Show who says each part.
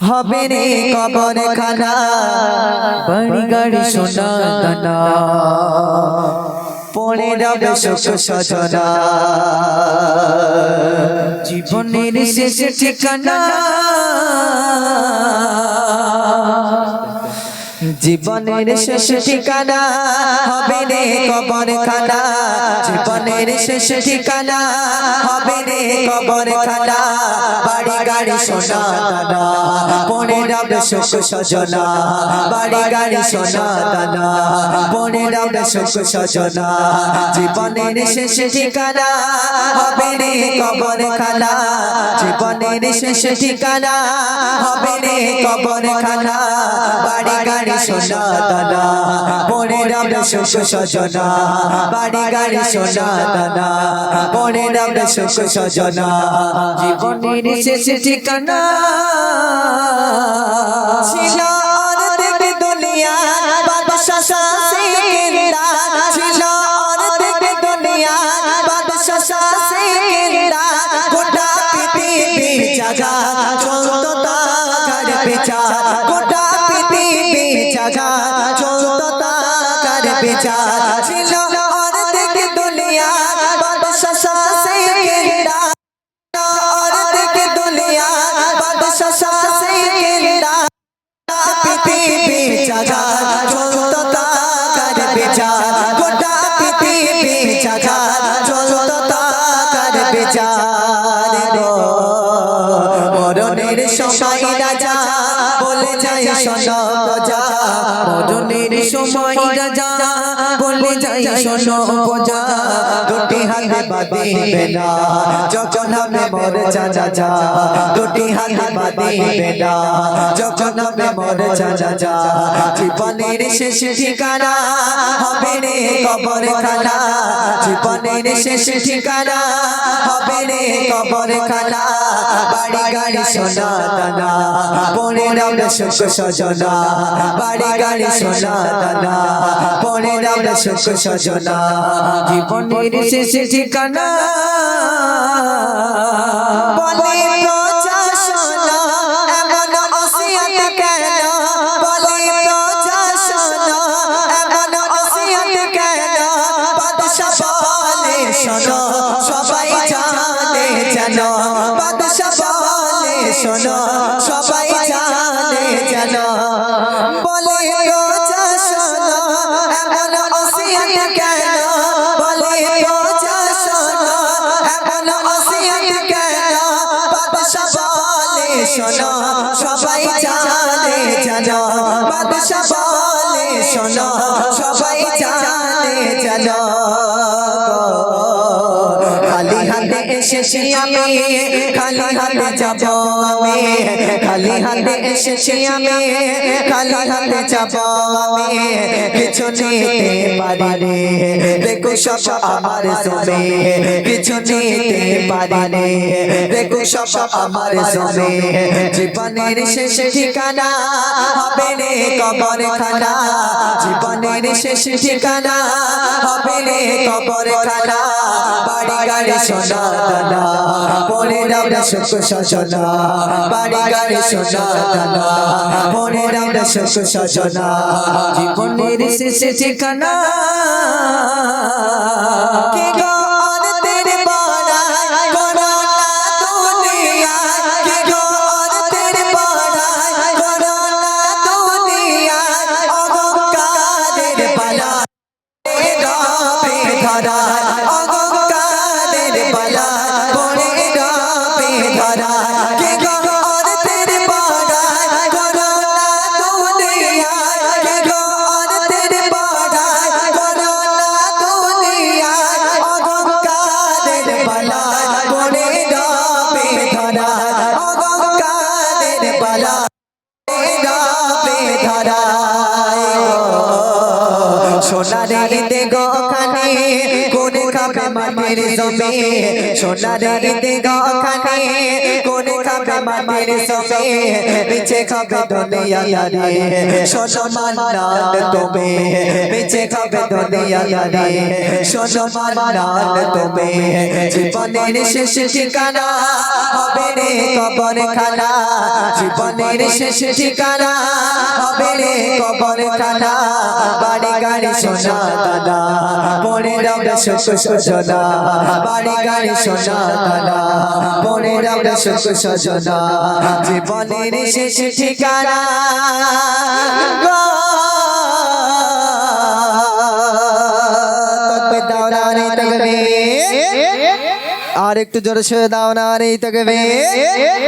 Speaker 1: হবে রে কবর খানা বাড়ি গাড়ি সোনা দানা পড়ে যাবে শোক সজনা জীবনের শেষ ঠিকানা জীবনের শেষ ঠিকানা হবে রে কবর খানা জীবনের শেষ ঠিকানা হবে রে কবর খানা বাড়ি গাড়ি সোনা দানা পড়ে যাবে শোক সজনা বাড়ি গাড়ি সোনা দানা পড়ে যাবে শোক সজনা জীবনের শেষ ঠিকানা হবে রে কবর খানা জীবনের শেষ ঠিকানা হবে রে কবর খানা বাড়ি গাড়ি সোনা দানা পড়ে যাবে শোক সজনা বাড়ি গাড়ি সোনা দানা পড়ে যাবে শোক সজনা জীবনের শেষ ঠিকানা ছিল অর্ধেক দুনিয়া বাদশাহ শাসিকেরা ছিল অর্ধেক দুনিয়া বাদশাহ শাসিকেরা গোটা পৃথিবী জাগা চলতো তার বিচার গোটা পৃথিবী জাগা চলতো তার বিচার ছিল অর্ধেক দুনিয়া বাদশাহ শাসিকেরা অর্ধেক দুনিয়া বাদশাহ শাসিকেরা পৃথিবী জাগা চলতো তার বিচার গোটা পৃথিবী জাগা চলতো তার বিচার মরণের সময় রাজা বলে যায় শোনো প্রজা মরণের সময় রাজা বলে যায় শোনো প্রজা দুটি হাতে বাঁধিবে না যখন হবে মোর চাচা দুটি হাতে বাঁধিবে না যখন হবে মোর চাচা জীবনের শেষ ঠিকানা হবে রে কবর খানা জীবনের শেষ ঠিকানা হবে রে কবর খানা বাড়ি গাড়ি সোনা দানা পড়ে যাবে শোক সজনা বাড়ি গাড়ি সোনা দানা পড়ে যাবে শোক সজনা জীবনের শেষ ঠিকানা বলে প্রজা শোনো এমন ওসিয়ত কেন বলে প্রজা শোনো এমন ওসিয়ত কেন বাদশাহ বলে শোনো সবাই জানে জানো বাদশাহ বলে শোনো সবাই জানে জানো বলে প্রজা শোনো এমন ওসিয়ত কেন বলে প্রজা শোনো এমন ওসিয়ত কেন বাদশাহ বলে শোনো সবাই জানে জানো বাদশাহ বলে শোনো সবাই জানে জানো খালি হাতে এসেছি আমি খালি হাতে যাব আমি খালি হাতে এসেছি আমি খালি হাতে যাব আমি কিছু নিতে পারি রে দেখো সব আমার জমে কিছু নিতে পারি রে দেখো সব আমার জমে জীবনের শেষ ঠিকানা হবে রে কবর খানা জীবনের শেষ ঠিকানা হবে রে কবর খানা বাড়ি গাড়ি সোনা দানা পড়ে যাবে শোক সজনা বাড়ি গাড়ি সোনা দানা পড়ে যাবে শোক সজনা জীবনের শেষ ঠিকানা কে গো অর্ধের বড়াই করো না দুনিয়ায় কে গো অর্ধের বড়াই করো না দুনিয়ায় অহংকারের পালা রবে ধরা অহংকারের পালা পড়ে রবে ধরা কে গো অর্ধের বড়াই করো না দুনিয়ায় কে গো অর্ধের বড়াই করো না কোনে খাবে মাটির জমি সোনার ঈদগাহ খানে কোনে খাবে মাটির জমি পিছে খাবে দুনিয়া দারি শোনো মান্নান তুমি পিছে খাবে দুনিয়া দারি শোনো মান্নান তুমি জীবনের শেষ ঠিকানা হবে রে কবরখানা জীবনের শেষ ঠিকানা হবে রে কবরখানা বাড়ি গাড়ি সোনা দানা পড়ে রবে সুখ সজনা বাড়ি গাড়ি সোনা দানা পড়ে রবে সুখ সজনা জীবনের শেষ ঠিকানা আর একটু জোরে সে দাও না রে তকবীর